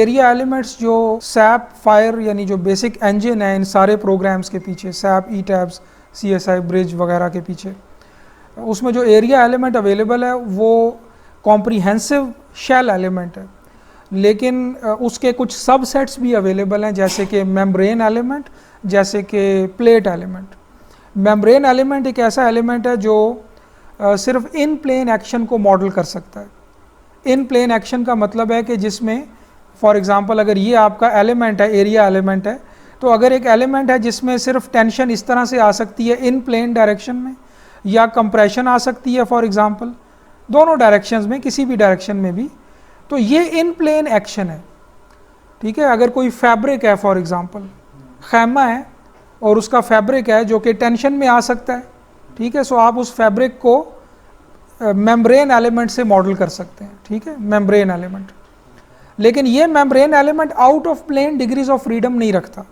Area elements जो SAP fire यानी जो बेसिक इंजन है इन सारे प्रोग्राम्स के पीछे, सैप ई टैब्स CSI ब्रिज वगैरह के पीछे, उसमें जो एरिया एलिमेंट अवेलेबल है वो कॉम्प्रिहेंसिव शेल एलिमेंट है, लेकिन उसके कुछ सबसेट्स भी अवेलेबल हैं, जैसे कि मेम्ब्रेन एलिमेंट, जैसे कि प्लेट एलिमेंट। मेम्ब्रेन एलिमेंट एक ऐसा एलिमेंट है जो सिर्फ इन प्लेन एक्शन को मॉडल कर सकता है। इन प्लेन एक्शन का मतलब है कि जिसमें फॉर एग्जांपल अगर ये आपका एलिमेंट है, एरिया एलिमेंट है, तो अगर एक एलिमेंट है जिसमें सिर्फ टेंशन इस तरह से आ सकती है इन प्लेन डायरेक्शन में, या कंप्रेशन आ सकती है फॉर एग्जांपल, दोनों डायरेक्शंस में, किसी भी डायरेक्शन में भी, तो ये इन प्लेन एक्शन है। ठीक है, अगर कोई फैब्रिक है फॉर एग्जांपल, खैमा है और उसका फैब्रिक है जो कि टेंशन में आ सकता है, ठीक है, सो आप उस फैब्रिक को मेम्ब्रेन एलिमेंट से मॉडल कर सकते हैं। ठीक है, मेम्ब्रेन एलिमेंट, लेकिन ये membrane element out of plane degrees of freedom नहीं रखता।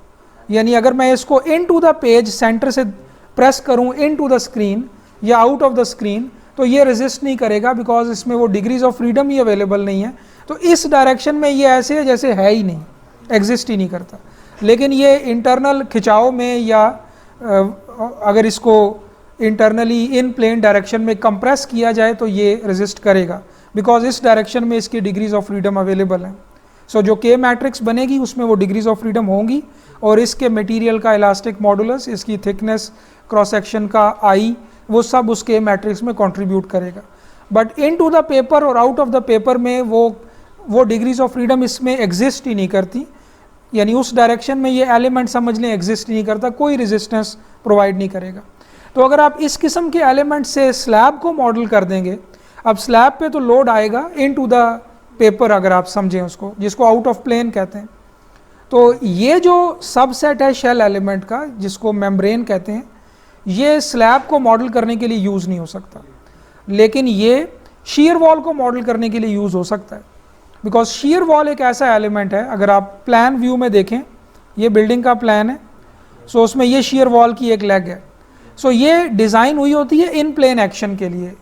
यानी अगर मैं इसको into the page centre से प्रेस करूं इन टू द स्क्रीन या आउट ऑफ द स्क्रीन, तो ये रेजिस्ट नहीं करेगा, बिकॉज इसमें वो डिग्रीज ऑफ फ्रीडम ही अवेलेबल नहीं है। तो इस डायरेक्शन में ये ऐसे है जैसे है ही नहीं, एग्जिस्ट ही नहीं करता। लेकिन ये इंटरनल खिंचाव में या अगर इसको इंटरनली इन प्लेन डायरेक्शन में कंप्रेस किया जाए तो ये रेजिस्ट करेगा, बिकॉज इस डायरेक्शन में इसकी डिग्रीज ऑफ फ्रीडम अवेलेबल हैं। सो जो के मैट्रिक्स बनेगी उसमें वो डिग्रीज ऑफ फ्रीडम होंगी, और इसके मटेरियल का इलास्टिक मॉडुलस, इसकी थिकनेस, क्रॉस सेक्शन का आई, वो सब उसके मैट्रिक्स में कंट्रीब्यूट करेगा। But into the paper और आउट ऑफ द पेपर में वो डिग्रीज ऑफ फ्रीडम इसमें एग्जिस्ट ही नहीं करती। यानी उस डायरेक्शन में ये एलिमेंट समझ लें एग्जिस्ट नहीं करता, कोई रेजिस्टेंस प्रोवाइड नहीं करेगा। तो अगर आप इस किस्म के एलिमेंट से स्लैब को मॉडल कर देंगे, अब स्लैब पे तो लोड आएगा इन टू द पेपर, अगर आप समझें उसको, जिसको आउट ऑफ प्लेन कहते हैं। तो ये जो सबसेट है शेल एलिमेंट का, जिसको मेम्ब्रेन कहते हैं, ये स्लैब को मॉडल करने के लिए यूज़ नहीं हो सकता, लेकिन ये शीयर वॉल को मॉडल करने के लिए यूज़ हो सकता है। बिकॉज शीयर वॉल एक ऐसा एलिमेंट है, अगर आप प्लान व्यू में देखें, ये बिल्डिंग का प्लान है, सो उसमें ये शीयर वॉल की एक लेग है। सो ये डिज़ाइन हुई होती है इन प्लेन एक्शन के लिए,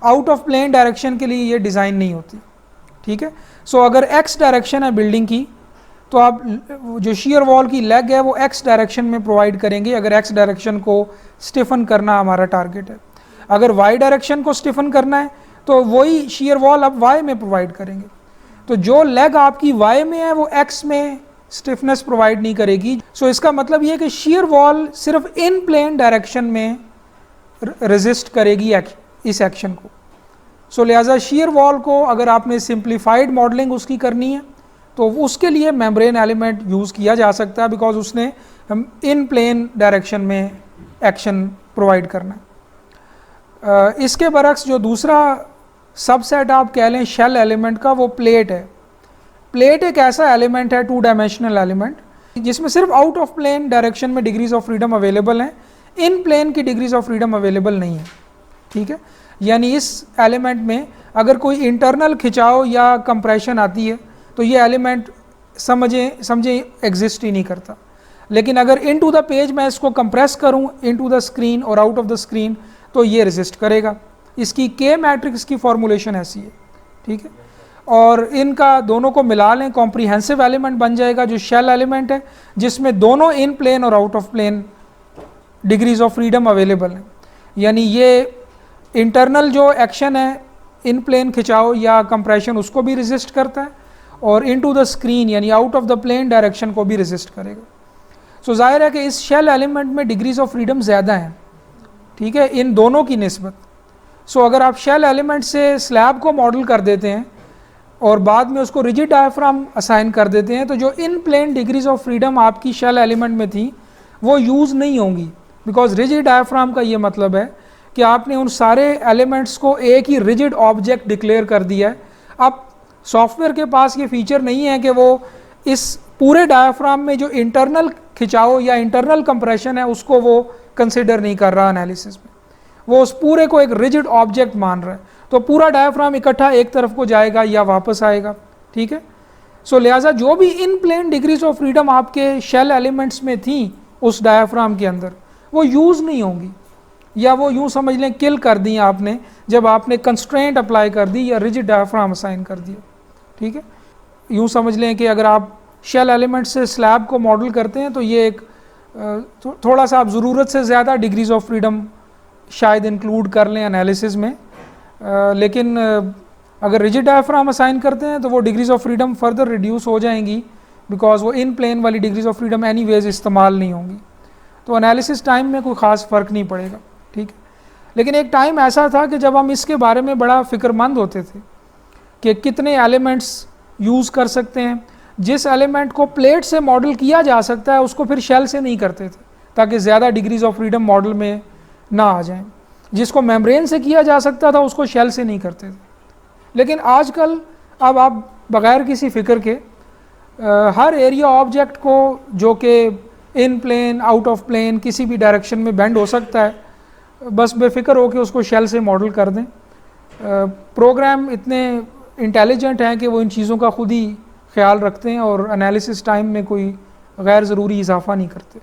आउट ऑफ प्लेन डायरेक्शन के लिए ये डिज़ाइन नहीं होती। ठीक है, सो अगर एक्स डायरेक्शन है बिल्डिंग की, तो आप जो शीयर वॉल की लेग है वो एक्स डायरेक्शन में प्रोवाइड करेंगे, अगर एक्स डायरेक्शन को स्टिफन करना हमारा टारगेट है। अगर वाई डायरेक्शन को स्टिफन करना है तो वही शीयर वॉल आप वाई में प्रोवाइड करेंगे। तो जो लेग आपकी वाई में है वो एक्स में स्टिफनेस प्रोवाइड नहीं करेगी। सो इसका मतलब ये है कि शीयर वॉल सिर्फ इन प्लेन डायरेक्शन में रेजिस्ट करेगी इस एक्शन को। सो लिहाजा शीयर वॉल को अगर आपने सिंप्लीफाइड मॉडलिंग उसकी करनी है तो उसके लिए मेम्ब्रेन एलिमेंट यूज़ किया जा सकता है, बिकॉज उसने इन प्लेन डायरेक्शन में एक्शन प्रोवाइड करना है। इसके बरक्स जो दूसरा सबसेट आप कह लें शेल एलिमेंट का, वो प्लेट है। प्लेट एक ऐसा एलिमेंट है, 2 डायमेंशनल एलिमेंट, जिसमें सिर्फ आउट ऑफ प्लेन डायरेक्शन में डिग्रीज ऑफ फ्रीडम अवेलेबल हैं, इन प्लेन की डिग्रीज ऑफ फ्रीडम अवेलेबल नहीं है। ठीक है, यानी इस एलिमेंट में अगर कोई इंटरनल खिंचाव या कंप्रेशन आती है तो ये एलिमेंट समझें एग्जिस्ट ही नहीं करता। लेकिन अगर इन टू द पेज मैं इसको कंप्रेस करूं इन टू द स्क्रीन और आउट ऑफ द स्क्रीन, तो ये रेजिस्ट करेगा। इसकी के मैट्रिक्स की फॉर्मुलेशन ऐसी है। ठीक है, और इनका दोनों को मिला लें, कॉम्प्रिहेंसिव एलिमेंट बन जाएगा जो शेल एलिमेंट है, जिसमें दोनों इन प्लेन और out of plane degrees of freedom available हैं। यानी ये इंटरनल जो एक्शन है इन प्लेन खिंचाव या कंप्रेशन उसको भी रेजिस्ट करता है, और इन टू द स्क्रीन यानी out of the plane direction को भी रेजिस्ट करेगा। सो जाहिर है कि इस शेल एलिमेंट में डिग्रीज ऑफ फ्रीडम ज़्यादा हैं। ठीक है, इन दोनों की निस्बत। सो अगर आप शेल एलिमेंट से स्लैब को मॉडल कर देते हैं और बाद में उसको रिजिड डायफ्राम असाइन कर देते हैं, तो जो इन प्लेन डिग्रीज ऑफ फ्रीडम आपकी शेल एलिमेंट में थी वो यूज़ नहीं होंगी, बिकॉज रिजिड डायफ्राम का ये मतलब है कि आपने उन सारे एलिमेंट्स को एक ही रिजिड ऑब्जेक्ट डिक्लेयर कर दिया है। अब सॉफ्टवेयर के पास ये फीचर नहीं है कि वो इस पूरे डायफ्राम में जो इंटरनल खिंचाव या इंटरनल कंप्रेशन है उसको वो कंसिडर नहीं कर रहा एनालिसिस में, वो उस पूरे को एक रिजिड ऑब्जेक्ट मान रहा है। तो पूरा डायफ्राम इकट्ठा एक तरफ को जाएगा या वापस आएगा। ठीक है, सो लिहाजा जो भी इन प्लेन डिग्रीज ऑफ फ्रीडम आपके शेल एलिमेंट्स में थी उस डायफ्राम के अंदर, वो यूज़ नहीं होंगी, या वो यूँ समझ लें किल कर दी आपने जब आपने कंस्ट्रेंट अप्लाई कर दी या रिजिड डायफ्राम असाइन कर दिया। ठीक है, यूँ समझ लें कि अगर आप शेल एलिमेंट से स्लैब को मॉडल करते हैं तो ये एक थोड़ा सा आप ज़रूरत से ज़्यादा डिग्रीज़ ऑफ फ्रीडम शायद इंक्लूड कर लें एनालिसिस में, लेकिन अगर रिजिड डायफ्राम असाइन करते हैं तो वो degrees of freedom further reduce हो जाएंगी, बिकॉज वो इन प्लेन वाली डिग्रीज़ ऑफ फ्रीडम एनीवेज इस्तेमाल नहीं होंगी। तो एनालिसिस टाइम में कोई ख़ास फ़र्क नहीं पड़ेगा, ठीक है। लेकिन एक टाइम ऐसा था कि जब हम इसके बारे में बड़ा फ़िक्रमंद होते थे कि कितने एलिमेंट्स यूज़ कर सकते हैं। जिस एलिमेंट को प्लेट से मॉडल किया जा सकता है उसको फिर शेल से नहीं करते थे, ताकि ज़्यादा डिग्रीज़ ऑफ फ्रीडम मॉडल में ना आ जाएं। जिसको मेम्ब्रेन से किया जा सकता था उसको शेल से नहीं करते थे। लेकिन आजकल अब आप बग़ैर किसी फ़िक्र के हर एरिया ऑब्जेक्ट को जो कि इन प्लेन आउट ऑफ प्लेन किसी भी डायरेक्शन में बेंड हो सकता है, बस बेफिक्र हो के उसको शेल से मॉडल कर दें। प्रोग्राम इतने इंटेलिजेंट हैं कि वो इन चीज़ों का खुद ही ख्याल रखते हैं और एनालिसिस टाइम में कोई गैर ज़रूरी इजाफा नहीं करते।